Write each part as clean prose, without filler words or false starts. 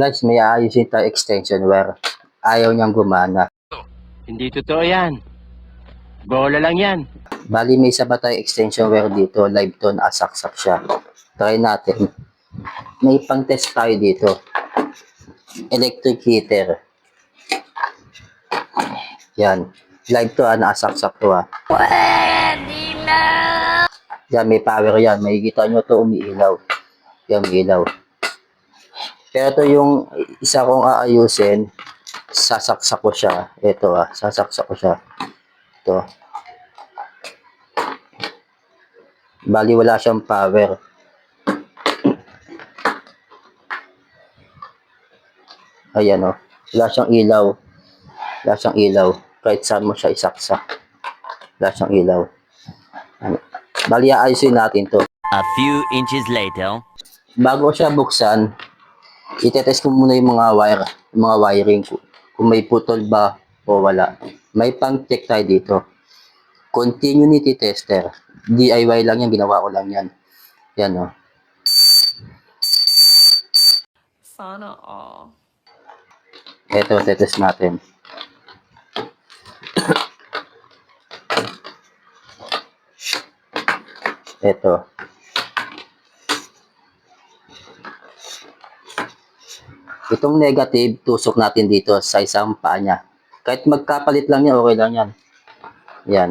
Guys, may aayusin tayo extension wire. Ayaw niyang gumana. Hindi totoo yan. Bola lang yan. Bali, may isa pa tayo extension wire dito. Live to, nakasaksak siya. Try natin. May pang test tayo dito. Electric heater. Yan. Live to, nakasaksak to Pwede na! Yan, may power yan. Makikita nyo to umiilaw. Yan, umiilaw. Pero ito yung isa kong aayusin. Sasaksak ko siya. Ito sasaksak ko siya. Ito. Bali, wala siyang power. Ayan wala siyang ilaw. Wala siyang ilaw. Kahit saan mo siya isaksak. Wala siyang ilaw. Bali, aayusin natin to. A few inches later. Bago siya buksan, itetest ko muna yung mga wire, yung mga wiring ko. Kung may putol ba o wala. May pang-check tayo dito. Continuity tester. DIY lang yan, ginawa ko lang yan. Yan Sana all. Ito, tetest natin. Ito. Itong negative, tusok natin dito sa isang paa niya. Kahit magkapalit lang yan, okay lang yan. Yan.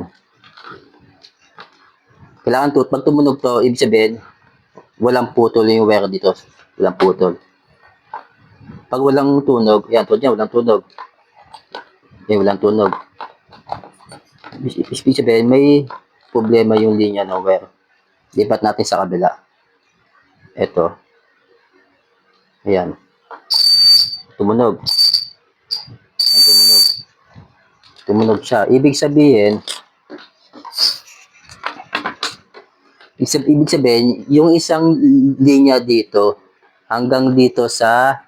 Kailangan pag tumunog to, ibig sabihin, walang putol yung wire dito. Walang putol. Pag walang tunog, yan, tulad niya, walang tunog. Yan, walang tunog. Ibig sabihin, may problema yung linya ng wire. Lipat natin sa kabila. Ito. Ayan. Tumunog. Ayan, tumunog. Tumunog siya. Ibig sabihin, yung isang linya dito, hanggang dito sa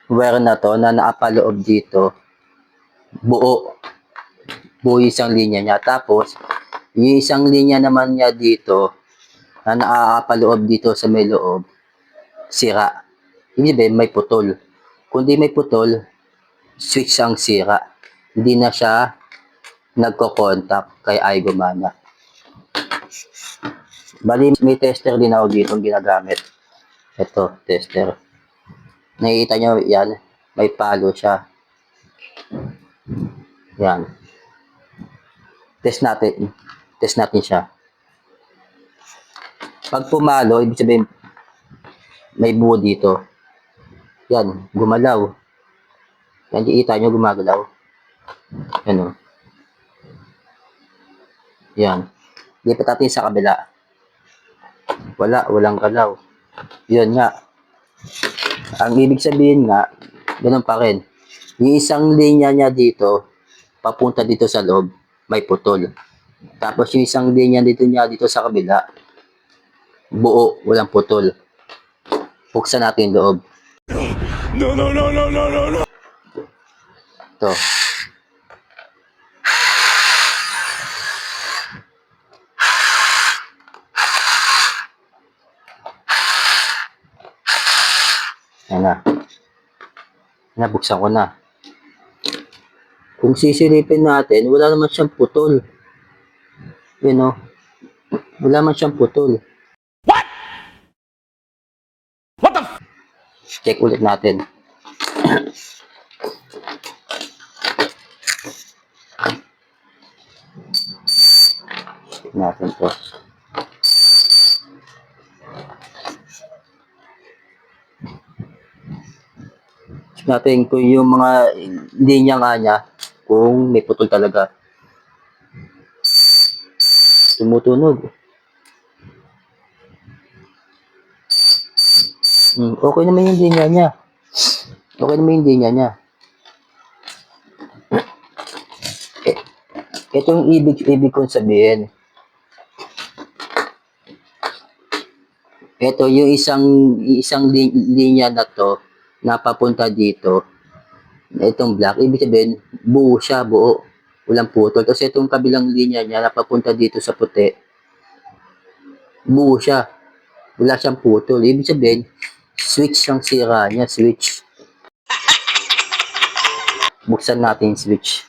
wire na to, na naapaloob dito, buo. Buo yung isang linya niya. Tapos, yung isang linya naman niya dito, na naapaloob dito sa may loob, sira. Ibig sabihin, may putol. Kung di may putol, switch ang sira. Hindi na siya nagko-contact kay ay gumana. Bali, may tester din ako dito ginagamit. Ito, tester. Nakikita nyo, yan. May palo siya. Yan. Test natin. Test natin siya. Pag pumalo, ibig sabihin, may buo dito. Yan, gumalaw. Yan, kita nyo, gumagalaw. Yan Yan. Lipat natin sa kabila. Walang galaw. Yun nga. Ang ibig sabihin nga, ganun pa rin. Yung isang linya niya dito, papunta dito sa loob, may putol. Tapos yung isang linya dito sa kabila, buo, walang putol. Buksan natin yung loob. No. Ito. Ayan na. Nabuksan ko na. Kung sisilipin natin, wala naman siyang putol. Yun wala naman siyang putol. What the f? Check ulit natin. Check natin to. Check natin kung yung mga linya nga niya, kung may putol talaga. Tumutunog. Okay naman yung linya niya. Okay naman yung linya niya. Ito yung ibig kong sabihin. Ito yung isang linya na to na papunta dito. Itong black, ibig sabihin buo siya, buo. Walang putol. Kasi itong kabilang linya niya na papunta dito sa puti, buo siya. Wala siyang putol. Ibig sabihin, Switch ang sira niya, switch. Buksan natin yung switch.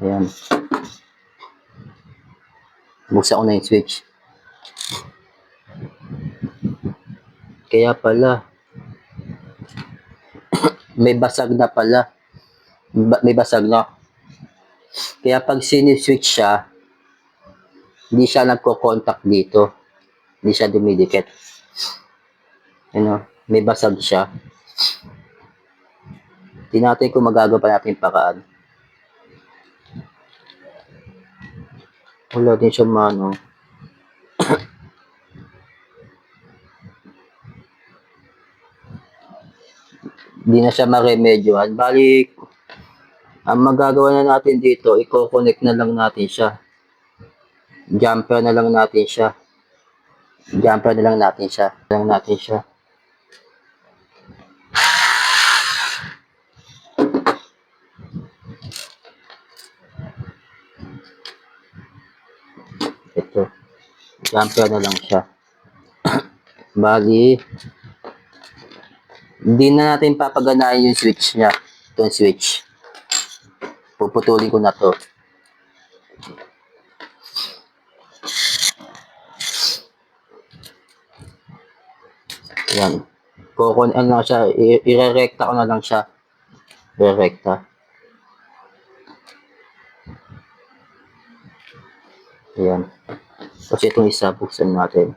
Ayan. Buksan ko na yung switch. Kaya pala, may basag na pala. May basag na. Kaya pag siniswitch siya, hindi siya nagko-contact dito. Hindi siya dumidikit. Ano, may basag siya. Tingnan natin kung magagawa natin yung paraan. Wala din siya mano. Hindi na siya maremedyohan. Balik, ang magagawa na natin dito, i-connect na lang natin siya. Jumper na lang natin siya. Jumper na lang natin siya. Ito. Jumper na lang siya. Bali, hindi na natin papaganahin yung switch niya. Itong switch. Puputulin ko na to. Yan. Ano lang siya, irerekta ko na lang siya. Irerekta. Ayan. Kasi itong isa, buksan natin.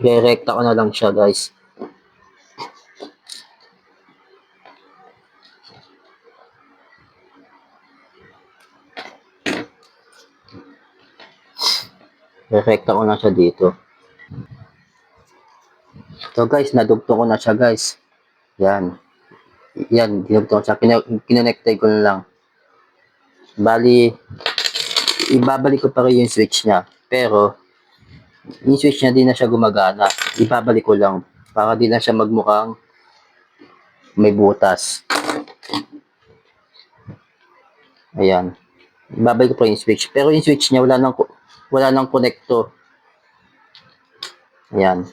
Irerekta ko na lang siya, guys. Irerekta ko na siya dito. So guys, nadugtong ko na siya, guys. Yan. Yan, dinugtong ko siya. Kinonected ko na lang. Bali, ibabalik ko pa rin yung switch niya. Pero, yung switch niya di na siya gumagana. Ibabalik ko lang. Para di na siya magmukhang may butas. Ayan. Ibabalik ko pa yung switch. Pero yung switch niya wala nang konekto. Ayan.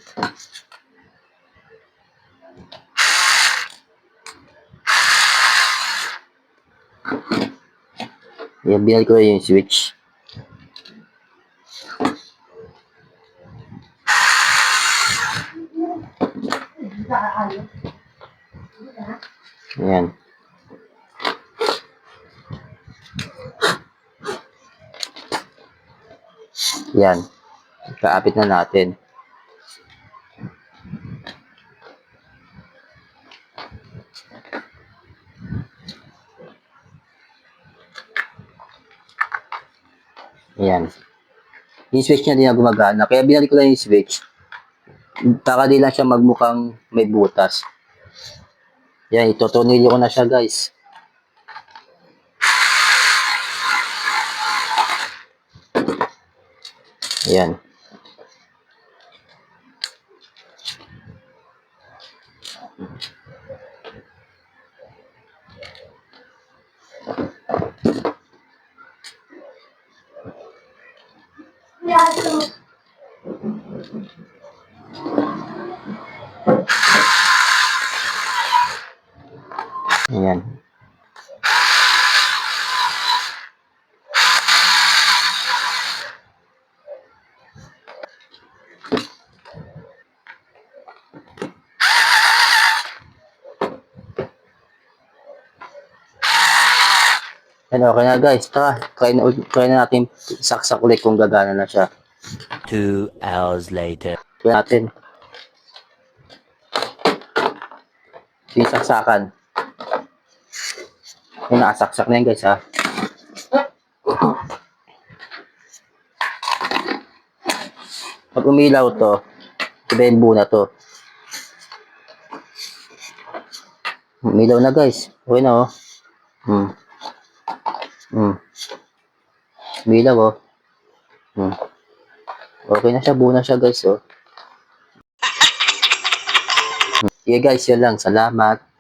Ayan, binalik ko yung switch. Ayan. Yan. Kaapit na natin. Ayan. Yung switch niya di na gumagana. Kaya binalik ko lang yung switch. Para di lang siya magmukhang may butas. Yan, itotonilyo ko na siya, guys. Ayan. Ayan. Yan, okay na, guys. Tara, try na natin saksak ulit kung gagana na siya. 2 hours later. Try natin. Yung saksakan. Yung nakasaksak na yan, guys, ha. Pag umilaw to, iba na to. Umilaw na, guys. Okay na, oh. Umilaw, oh. Okay na siya, buo na siya, guys, oh. Sige, guys, yun lang. Salamat.